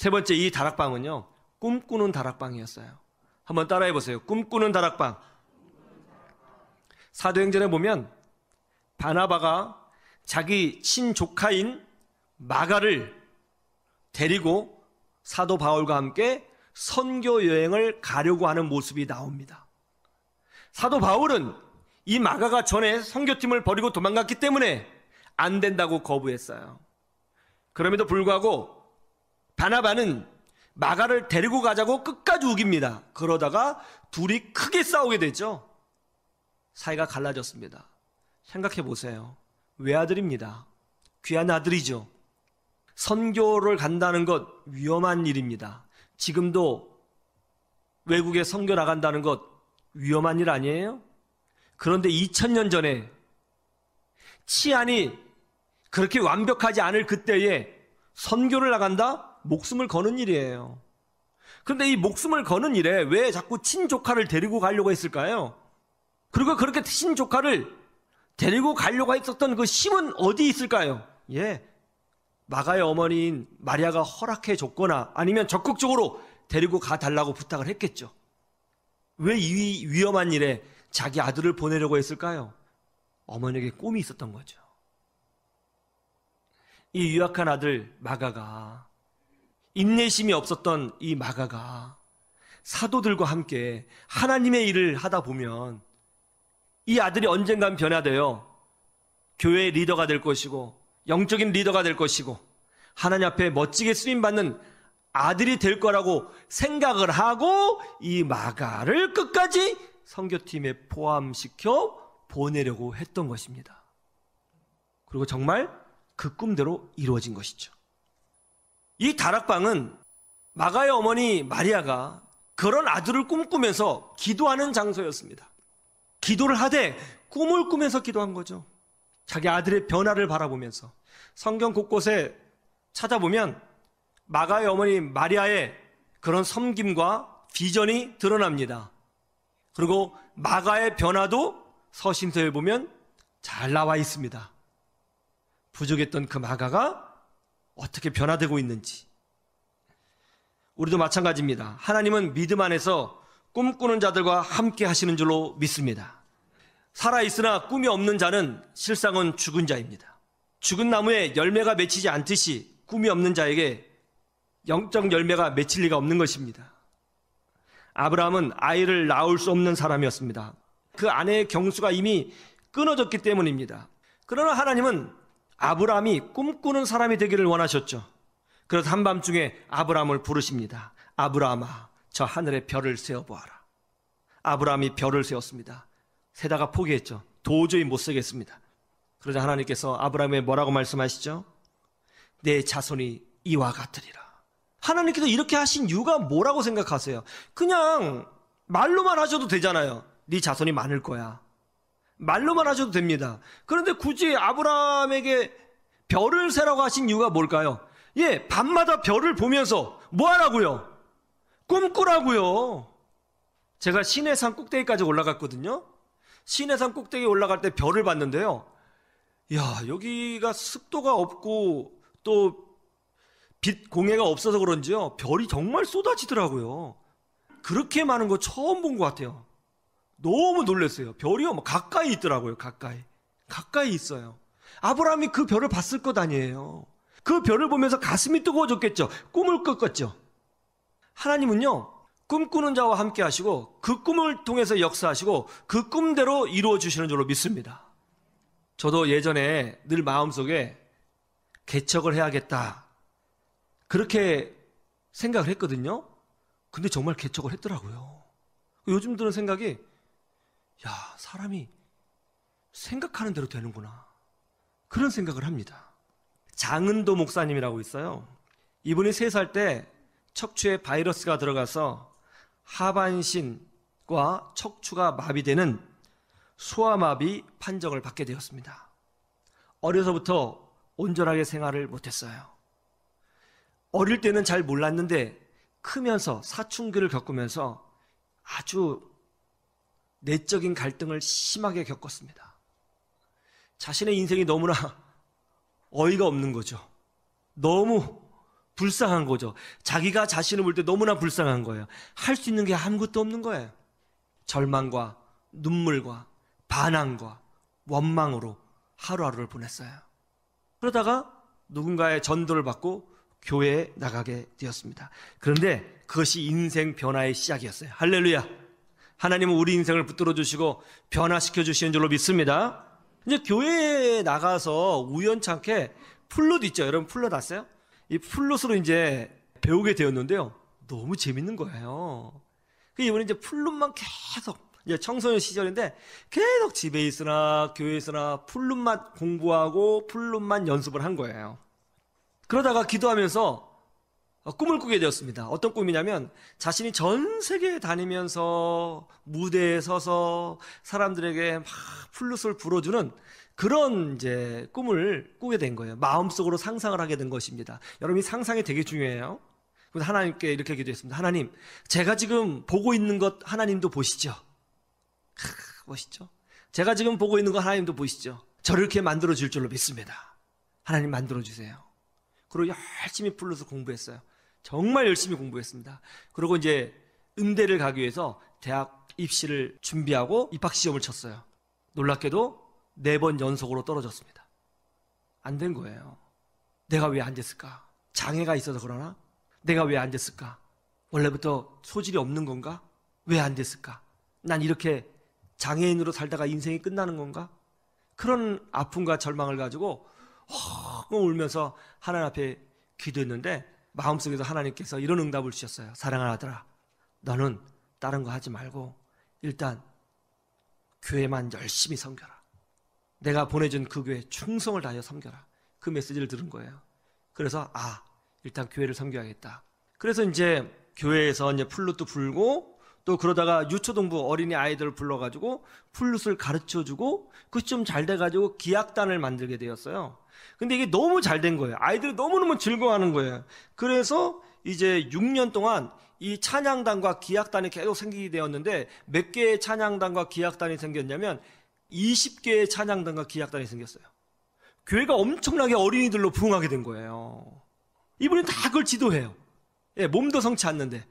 세 번째, 이 다락방은요, 꿈꾸는 다락방이었어요. 한번 따라해 보세요. 꿈꾸는 다락방. 사도행전에 보면 바나바가 자기 친조카인 마가를 데리고 사도 바울과 함께 선교 여행을 가려고 하는 모습이 나옵니다. 사도 바울은 이 마가가 전에 선교팀을 버리고 도망갔기 때문에 안 된다고 거부했어요. 그럼에도 불구하고 바나바는 마가를 데리고 가자고 끝까지 우깁니다. 그러다가 둘이 크게 싸우게 되죠. 사이가 갈라졌습니다. 생각해 보세요. 외아들입니다. 귀한 아들이죠. 선교를 간다는 것 위험한 일입니다. 지금도 외국에 선교 나간다는 것 위험한 일 아니에요? 그런데 2000년 전에 치안이 그렇게 완벽하지 않을 그때에 선교를 나간다? 목숨을 거는 일이에요. 그런데 이 목숨을 거는 일에 왜 자꾸 친조카를 데리고 가려고 했을까요? 그리고 그렇게 친조카를 데리고 가려고 했었던 그 힘은 어디 있을까요? 마가의 어머니인 마리아가 허락해 줬거나 아니면 적극적으로 데리고 가달라고 부탁을 했겠죠. 왜 이 위험한 일에 자기 아들을 보내려고 했을까요? 어머니에게 꿈이 있었던 거죠. 이 유약한 아들 마가가, 인내심이 없었던 이 마가가 사도들과 함께 하나님의 일을 하다 보면 이 아들이 언젠간 변화되어 교회의 리더가 될 것이고 영적인 리더가 될 것이고 하나님 앞에 멋지게 쓰임받는 아들이 될 거라고 생각을 하고 이 마가를 끝까지 선교팀에 포함시켜 보내려고 했던 것입니다. 그리고 정말 그 꿈대로 이루어진 것이죠. 이 다락방은 마가의 어머니 마리아가 그런 아들을 꿈꾸면서 기도하는 장소였습니다. 기도를 하되 꿈을 꾸면서 기도한 거죠. 자기 아들의 변화를 바라보면서. 성경 곳곳에 찾아보면 마가의 어머니 마리아의 그런 섬김과 비전이 드러납니다. 그리고 마가의 변화도 서신서에 보면 잘 나와 있습니다. 부족했던 그 마가가 어떻게 변화되고 있는지. 우리도 마찬가지입니다. 하나님은 믿음 안에서 꿈꾸는 자들과 함께 하시는 줄로 믿습니다. 살아있으나 꿈이 없는 자는 실상은 죽은 자입니다. 죽은 나무에 열매가 맺히지 않듯이 꿈이 없는 자에게 영적 열매가 맺힐 리가 없는 것입니다. 아브라함은 아이를 낳을 수 없는 사람이었습니다. 그 아내의 경수가 이미 끊어졌기 때문입니다. 그러나 하나님은 아브라함이 꿈꾸는 사람이 되기를 원하셨죠. 그래서 한밤중에 아브라함을 부르십니다. 아브라함아, 저 하늘에 별을 세어보아라. 아브라함이 별을 세웠습니다. 세다가 포기했죠. 도저히 못 세겠습니다. 그러자 하나님께서 아브라함에 뭐라고 말씀하시죠? 내 자손이 이와 같으리라. 하나님께서 이렇게 하신 이유가 뭐라고 생각하세요? 그냥 말로만 하셔도 되잖아요. 네 자손이 많을 거야. 말로만 하셔도 됩니다. 그런데 굳이 아브라함에게 별을 세라고 하신 이유가 뭘까요? 밤마다 별을 보면서 뭐 하라고요? 꿈꾸라고요. 제가 시내산 꼭대기까지 올라갔거든요. 시내산 꼭대기 올라갈 때 별을 봤는데요. 여기가 습도가 없고 또 빛 공해가 없어서 그런지요, 별이 정말 쏟아지더라고요. 그렇게 많은 거 처음 본 것 같아요. 너무 놀랐어요. 별이요, 가까이 있더라고요. 가까이 있어요. 아브라함이 그 별을 봤을 것 아니에요. 그 별을 보면서 가슴이 뜨거워졌겠죠. 꿈을 꿨겠죠. 하나님은요, 꿈꾸는 자와 함께 하시고 그 꿈을 통해서 역사하시고 그 꿈대로 이루어 주시는 줄로 믿습니다. 저도 예전에 늘 마음속에 개척을 해야겠다, 그렇게 생각을 했거든요. 근데 정말 개척을 했더라고요. 요즘 드는 생각이, 사람이 생각하는 대로 되는구나, 그런 생각을 합니다. 장은도 목사님이라고 있어요. 이분이 3살 때 척추에 바이러스가 들어가서 하반신과 척추가 마비되는 소아마비 판정을 받게 되었습니다. 어려서부터 온전하게 생활을 못했어요. 어릴 때는 잘 몰랐는데 크면서 사춘기를 겪으면서 아주 내적인 갈등을 심하게 겪었습니다. 자신의 인생이 너무나 어이가 없는 거죠. 너무 불쌍한 거죠. 자기가 자신을 볼 때 너무나 불쌍한 거예요. 할 수 있는 게 아무것도 없는 거예요. 절망과 눈물과 반항과 원망으로 하루하루를 보냈어요. 그러다가 누군가의 전도를 받고 교회에 나가게 되었습니다. 그런데 그것이 인생 변화의 시작이었어요. 할렐루야. 하나님은 우리 인생을 붙들어 주시고 변화시켜 주시는 줄로 믿습니다. 이제 교회에 나가서 우연찮게 플룻 있죠. 여러분 플룻 아세요? 이 플룻으로 이제 배우게 되었는데요. 너무 재밌는 거예요. 이번에 이제 플룻만 계속, 이제 청소년 시절인데 계속 집에 있으나 교회에 있으나 플룻만 공부하고 플룻만 연습을 한 거예요. 그러다가 기도하면서 꿈을 꾸게 되었습니다. 어떤 꿈이냐면 자신이 전 세계에 다니면서 무대에 서서 사람들에게 막 플룻을 불어주는 그런 이제 꿈을 꾸게 된 거예요. 마음속으로 상상을 하게 된 것입니다. 여러분, 이 상상이 되게 중요해요. 그래서 하나님께 이렇게 기도했습니다. 하나님, 제가 지금 보고 있는 것 하나님도 보시죠? 멋있죠? 제가 지금 보고 있는 거 하나님도 보시죠? 저를 이렇게 만들어 줄 줄로 믿습니다. 하나님 만들어 주세요. 그리고 열심히 플룻을 공부했어요. 정말 열심히 공부했습니다. 그리고 이제 음대를 가기 위해서 대학 입시를 준비하고 입학시험을 쳤어요. 놀랍게도 4번 연속으로 떨어졌습니다. 안 된 거예요. 내가 왜 안 됐을까? 장애가 있어서 그러나? 내가 왜 안 됐을까? 원래부터 소질이 없는 건가? 왜 안 됐을까? 난 이렇게 장애인으로 살다가 인생이 끝나는 건가? 그런 아픔과 절망을 가지고 울면서 하나님 앞에 기도했는데 마음속에서 하나님께서 이런 응답을 주셨어요. 사랑하는 아들아, 너는 다른 거 하지 말고 일단 교회만 열심히 섬겨라. 내가 보내준 그 교회 충성을 다하여 섬겨라. 그 메시지를 들은 거예요. 그래서 일단 교회를 섬겨야겠다. 그래서 이제 교회에서 이제 플룻도 불고 또 그러다가 유초동부 어린이 아이들을 불러가지고 플룻을 가르쳐주고 그게 좀 잘 돼가지고 기악단을 만들게 되었어요. 근데 이게 너무 잘 된 거예요. 아이들이 너무너무 즐거워하는 거예요. 그래서 이제 6년 동안 이 찬양단과 기악단이 계속 생기게 되었는데 몇 개의 찬양단과 기악단이 생겼냐면 20개의 찬양단과 기악단이 생겼어요. 교회가 엄청나게 어린이들로 부흥하게 된 거예요. 이분이 다 그걸 지도해요. 몸도 성치 않는데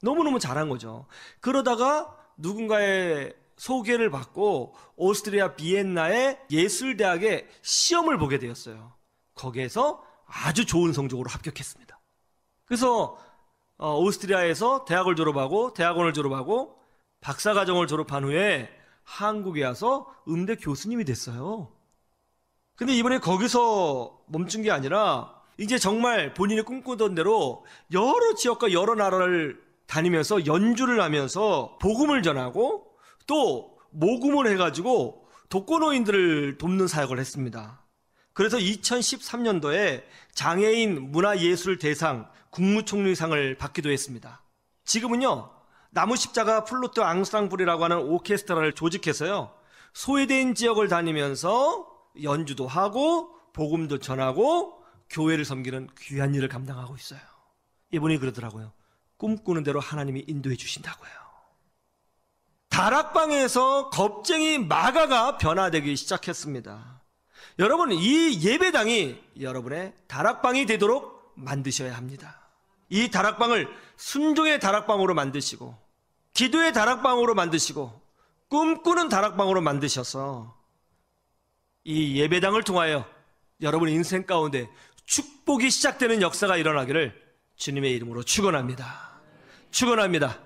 너무너무 잘한 거죠. 그러다가 누군가의 소개를 받고 오스트리아 비엔나의 예술대학에 시험을 보게 되었어요. 거기에서 아주 좋은 성적으로 합격했습니다. 그래서 오스트리아에서 대학을 졸업하고 대학원을 졸업하고 박사과정을 졸업한 후에 한국에 와서 음대 교수님이 됐어요. 근데 이번에 거기서 멈춘 게 아니라 이제 정말 본인이 꿈꾸던 대로 여러 지역과 여러 나라를 다니면서 연주를 하면서 복음을 전하고 또 모금을 해가지고 독거노인들을 돕는 사역을 했습니다. 그래서 2013년도에 장애인 문화예술대상 국무총리상을 받기도 했습니다. 지금은요, 나무십자가 플루트 앙상블이라고 하는 오케스트라를 조직해서요, 소외된 지역을 다니면서 연주도 하고 복음도 전하고 교회를 섬기는 귀한 일을 감당하고 있어요. 이분이 그러더라고요. 꿈꾸는 대로 하나님이 인도해 주신다고요. 다락방에서 겁쟁이 마가가 변화되기 시작했습니다. 여러분, 이 예배당이 여러분의 다락방이 되도록 만드셔야 합니다. 이 다락방을 순종의 다락방으로 만드시고 기도의 다락방으로 만드시고 꿈꾸는 다락방으로 만드셔서 이 예배당을 통하여 여러분 인생 가운데 축복이 시작되는 역사가 일어나기를 주님의 이름으로 축원합니다. 축원합니다.